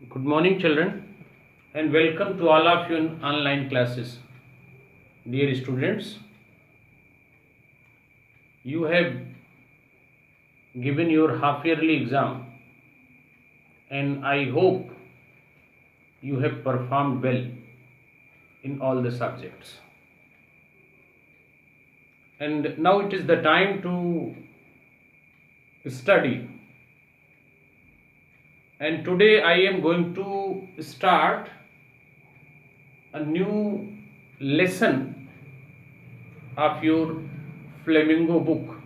Good morning, children, and welcome to all of you in online classes. Dear students, you have given your half yearly exam, and I hope you have performed well in all the subjects. And now it is the time to study. And today I am going to start a new lesson of your Flamingo book,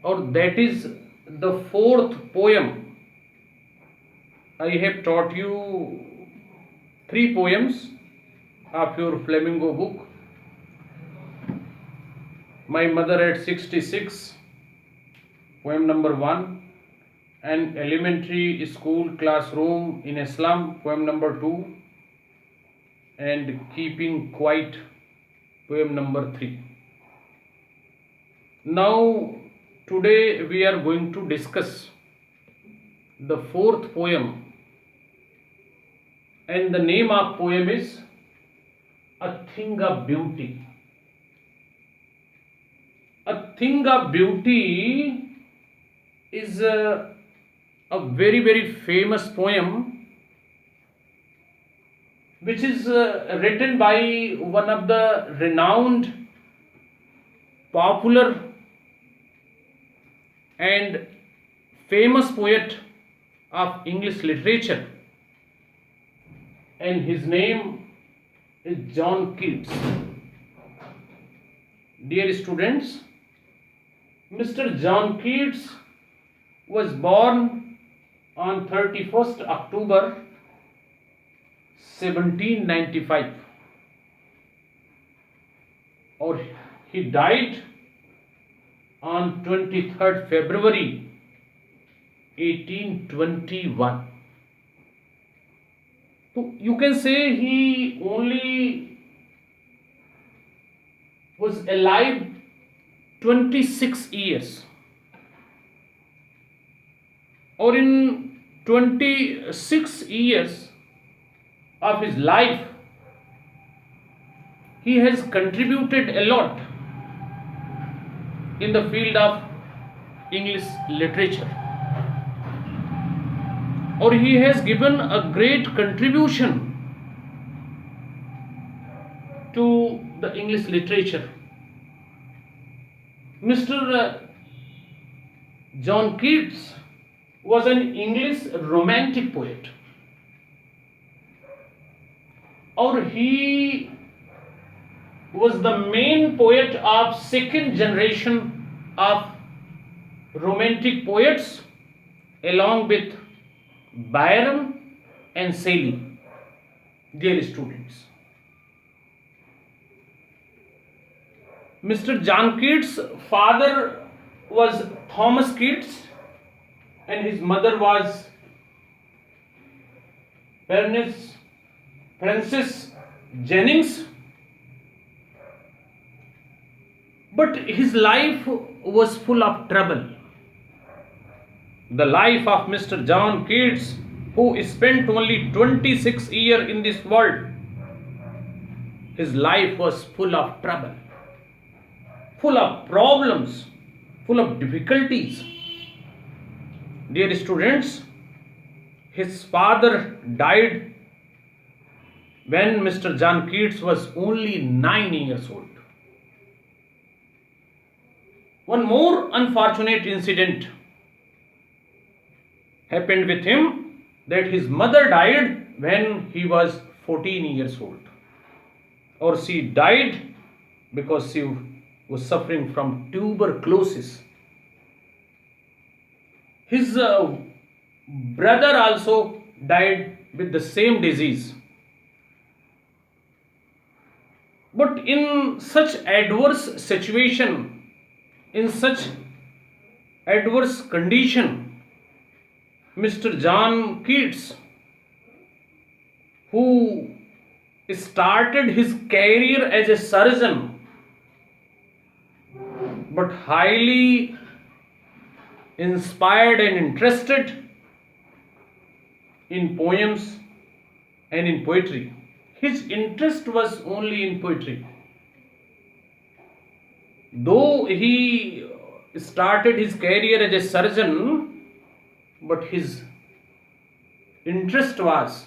or that is the fourth poem. I have taught you three poems of your Flamingo book. My Mother at 66, poem number 1, and Elementary School Classroom in a Slum, poem number 2, and Keeping Quiet, poem number 3. Now today we are going to discuss the fourth poem, and the name of poem is A Thing of Beauty. A Thing of Beauty is a very famous poem which is written by one of the renowned, popular and famous poet of English literature, and his name is John Keats. Dear students, Mr. John Keats was born on 31st October 1795, or he died on 23rd February 1821. So you can say he only was alive 26 years, or in 26 years of his life he has contributed a lot in the field of English literature, or he has given a great contribution to the English literature. Mr. John Keats was an English romantic poet, or he was the main poet of second generation of romantic poets, along with Byron and Shelley. Dear students, Mr. John Keats' father was Thomas Keats, and his mother was Frances Jennings. But his life was full of trouble. The life of Mr. John Keats, who spent only 26 years in this world, his life was full of trouble, full of problems, full of difficulties. Dear students, his father died when Mr. John Keats was only 9 years old. One more unfortunate incident happened with him, that his mother died when he was 14 years old, or she died because she was suffering from tuberculosis. His brother also died with the same disease. But in such adverse situation, in such adverse condition, Mr. John Keats, who started his career as a surgeon, but highly inspired and interested in poems and in poetry. His interest was only in poetry. Though he started his career as a surgeon, but his interest was,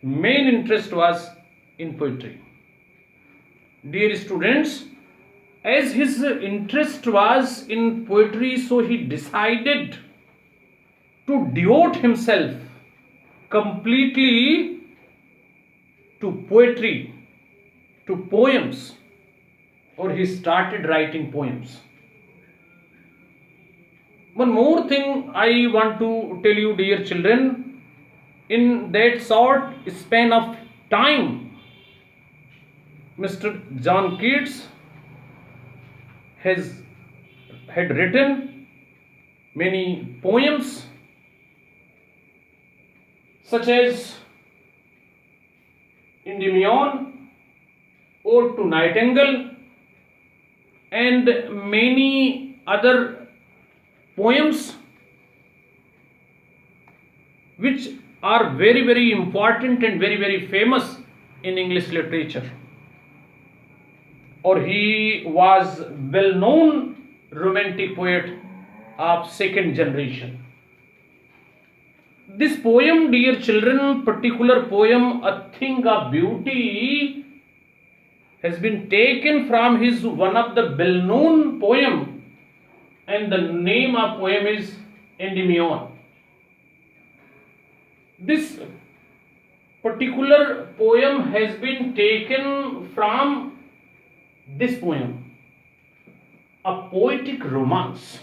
main interest was in poetry. Dear students, as his interest was in poetry, so he decided to devote himself completely to poetry, to poems, or he started writing poems. One more thing I want to tell you, dear children, in that short span of time, Mr. John Keats had written many poems such as Endymion, Ode to Nightingale, and many other poems which are very, very important and very, very famous in English literature. Or he was well-known romantic poet of second generation. This poem, dear children, particular poem, A Thing of Beauty, has been taken from his one of the well-known poem, and the name of poem is Endymion. This particular poem has been taken from this poem, a poetic romance.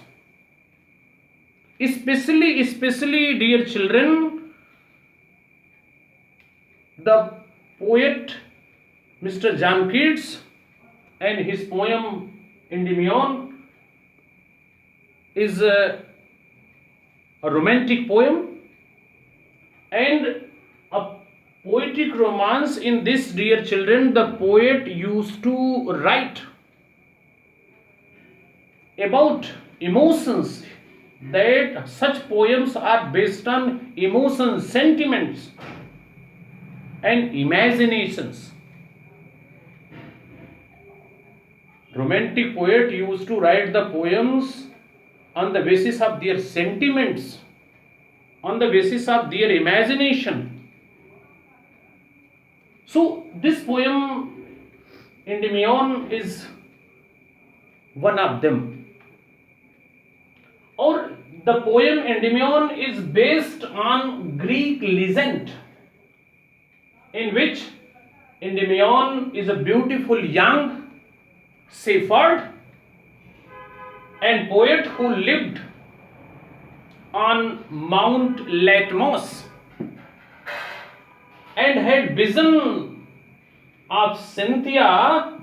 Especially, dear children, the poet Mr. John Keats and his poem Endymion is a romantic poem and a poetic romance. In this, dear children, the poet used to write about emotions, that such poems are based on emotions, sentiments and imaginations. Romantic poet used to write the poems on the basis of their sentiments, on the basis of their imagination. So this poem Endymion is one of them. Or the poem Endymion is based on Greek legend, in which Endymion is a beautiful young shepherd and poet who lived on Mount Latmos and had vision of Cynthia,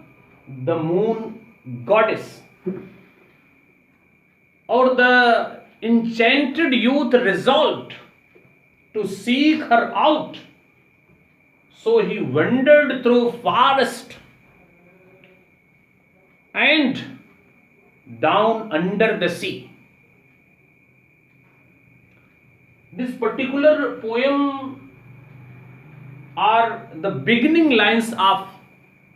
the moon goddess. Or the enchanted youth resolved to seek her out. So he wandered through forest and down under the sea. This particular poem are the beginning lines of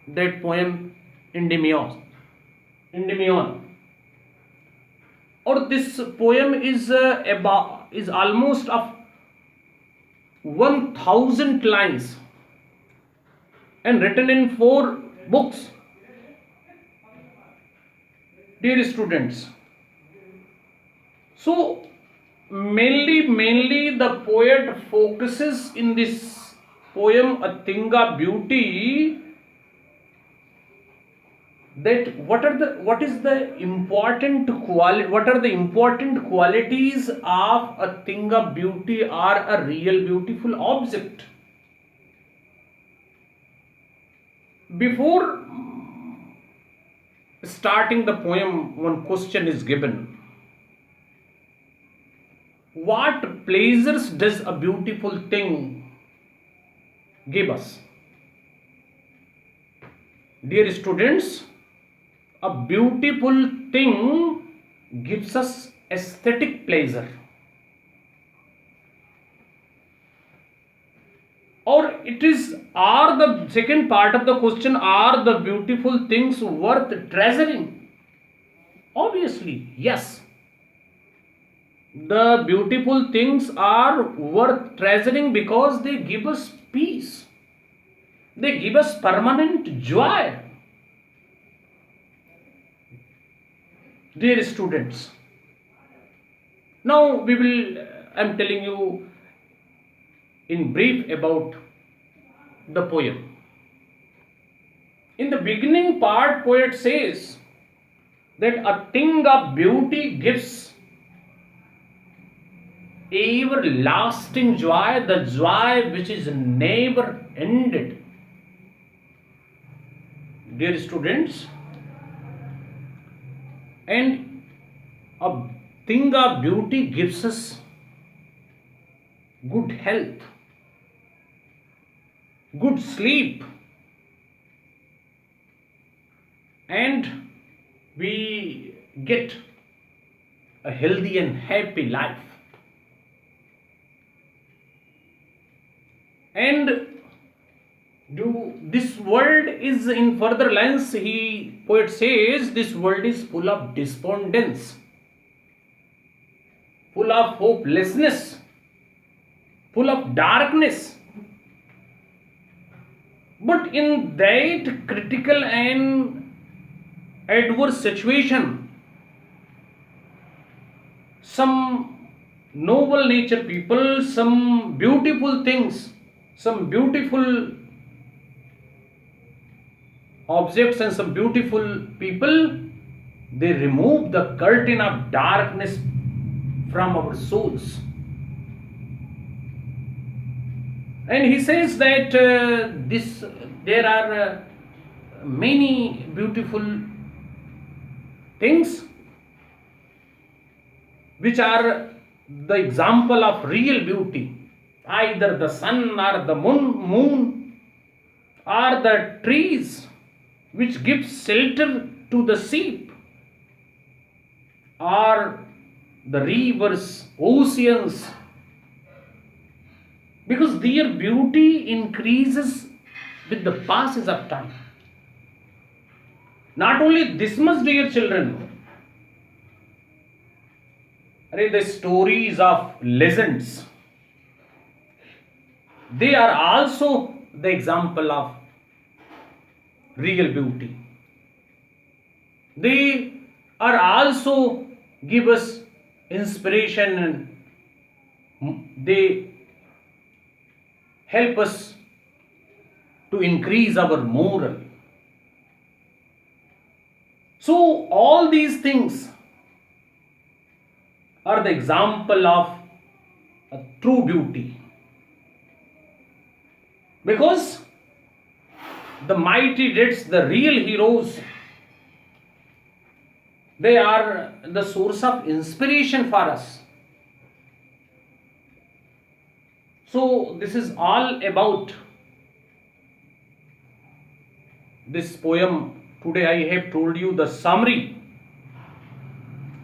that poem Endymion. Or this poem is almost of 1000 lines and written in 4 books. Dear students, so mainly the poet focuses in this poem A Thing of Beauty, that what are the important qualities of a thing of beauty or a real beautiful object. Before starting the poem, one question is given: what pleasures does a beautiful thing give us? Dear students, a beautiful thing gives us aesthetic pleasure. Or it is, are the second part of the question, are the beautiful things worth treasuring? Obviously yes, the beautiful things are worth treasuring because they give us peace, they give us permanent joy. Dear students, now we will, I'm telling you in brief about the poem. In the beginning part, poet says that a thing of beauty gives everlasting joy, the joy which is never ended. Dear students, and a thing of beauty gives us good health, good sleep, and we get a healthy and happy life. And this world is, in further lines, poet says, this world is full of despondence, full of hopelessness, full of darkness. But in that critical and adverse situation, some noble nature people, some beautiful things, some beautiful objects and some beautiful people, they remove the curtain of darkness from our souls. And he says that there are many beautiful things which are the example of real beauty, either the sun or the moon, or the trees which give shelter to the sheep, or the rivers, oceans, because their beauty increases with the passage of time. Not only this much, dear children, the stories of legends, they are also the example of real beauty. They are also give us inspiration, and they help us to increase our moral. So all these things are the example of a true beauty, because the mighty deeds, the real heroes, they are the source of inspiration for us. So this is all about this poem. Today I have told you the summary,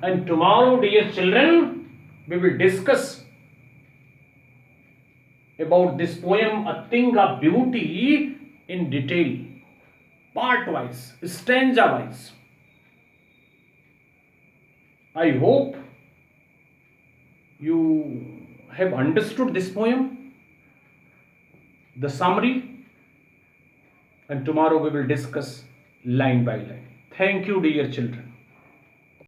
and tomorrow, dear children, we will discuss about this poem, A Thing of Beauty, in detail, part wise, stanza wise. I hope you have understood this poem, the summary, and tomorrow we will discuss line by line. Thank you, dear children.